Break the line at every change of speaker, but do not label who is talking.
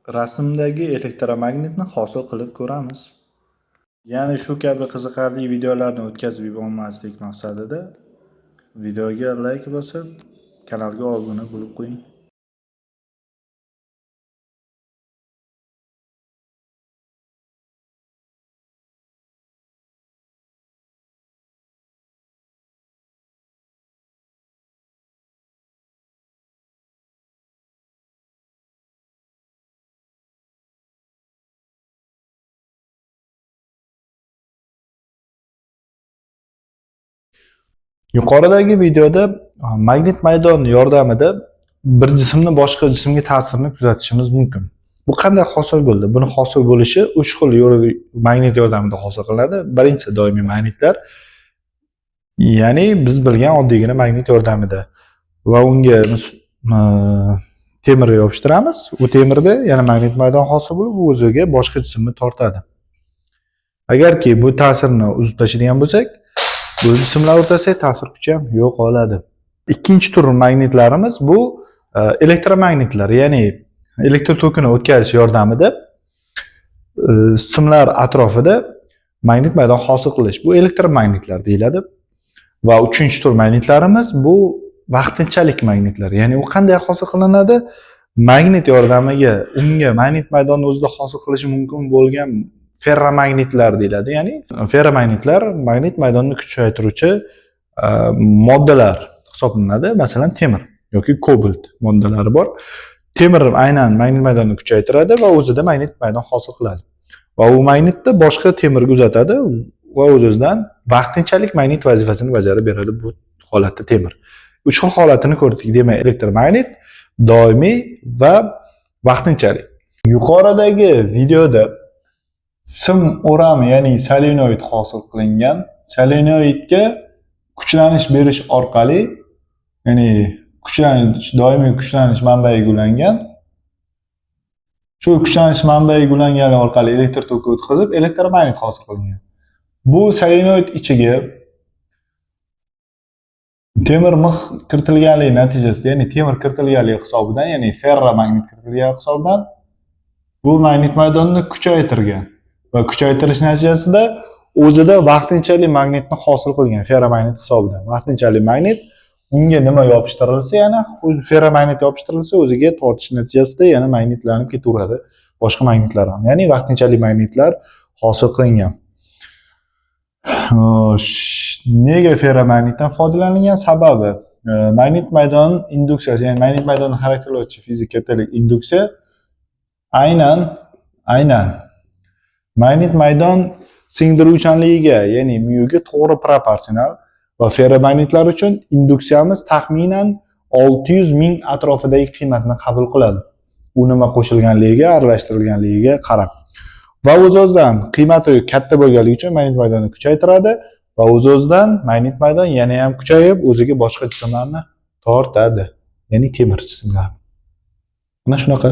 Rasmdagi elektromagnitni hosil qilib ko'ramiz. Ya'ni shu kabi qiziqarli videolarni o'tkazib yubormaslik maqsadida videoga like bosib, kanalga obuna bo'lib qo'ying. Yuqoridagi videoda magnit maydon yordamida bir jismni boshqa jismga ta'sirini kuzatishimiz mumkin. Bu qanday hosil bo'ldi? Buni hosil bo'lishi 3 xil magnit yordamida hosil qilinadi. Birinchisi doimiy magnitlar, ya'ni biz bilgan oddiygina magnit yordamida va unga temir yopishtiramiz. U temirda yana magnit maydon hosil bo'lib, u o'ziga boshqa jismni tortadi. Agarki bu ta'sirni uzib tashlaydigan bo'lsak, bu jismlar o'rtasidagi ta'sir kuchi ham yo'qoladi. Ikkinchi tur magnitlarimiz bu elektromagnitlar, ya'ni elektr tokini o'tkazish yordamida simlar atrofida magnit maydon hosil qilish. Bu elektromagnitlar deyiladi. Va uchinchi tur magnitlarimiz bu vaqtinchalik magnitlar. Ya'ni u qanday hosil qilinadi? Magnit yordamiga unga magnit maydonni o'zida hosil qilishi mumkin bo'lgan ferromagnitlar deyiladi. Ya'ni ferromagnitlar magnit maydonni kuchaytiruvchi moddalar hisoblanadi. Masalan, temir yoki kobalt moddalari bor. Temir aynan magnit maydonni kuchaytiradi va o'zida magnit maydon hosil qiladi. Va u magnitni boshqa temirga uzatadi va o'z-o'zidan vaqtinchalik magnit vazifasini bajarib beradi bu holatda temir. 3 xil holatini ko'rdik. Demak, elektromagnit, doimiy va vaqtinchalik. Yuqoridagi videoda sim o'rami, ya'ni solenoid hosil qilingan. Solenoidga kuchlanish berish orqali, ya'ni doimiy kuchlanish manbaiga ulangan. Shu kuchlanish manbaiga ulangani orqali elektr toki o'tkazib, elektromagnit hosil qilingan. Bu solenoid ichiga temir mix kiritilganligi natijasida, ya'ni temir kiritilganligi hisobidan, ya'ni ferromagnit kiritilgani hisobidan bu magnit maydonni kuchaytirgan va kuchaytirish natijasida o'zida vaqtinchalik magnitni hosil qilgan ferromagnit hisobidan. Vaqtinchalik magnit unga nima yopishtirilsa, yana o'zi ferromagnit yopishtirilsa, o'ziga tortish natijasida yana magnitlanib ketaveradi. Boshqa magnitlar ham, ya'ni vaqtinchalik magnitlar hosil qilingan. Nega ferromagnitdan foydalanilgan? Sababi magnit maydon induksiyasi, ya'ni magnit maydonni xarakterlovchi fizik kattalik induksiya aynan magnit maydon singdiruvchanligiga, ya'ni myuga to'g'ri proporsional va ferromagnitlar uchun induksiyamiz taxminan 600 ming atrofidagi qiymatni qabul qiladi. U nima qo'shilganligiga, aralashtirilganligiga qarab. Va o'z-o'zidan qiymati katta bo'lganligi uchun magnit maydonni kuchaytiradi va o'z-o'zidan magnit maydon yana ham kuchayib, o'ziga boshqa jismlarni tortadi, ya'ni temir jismlar. Mana shunaqa.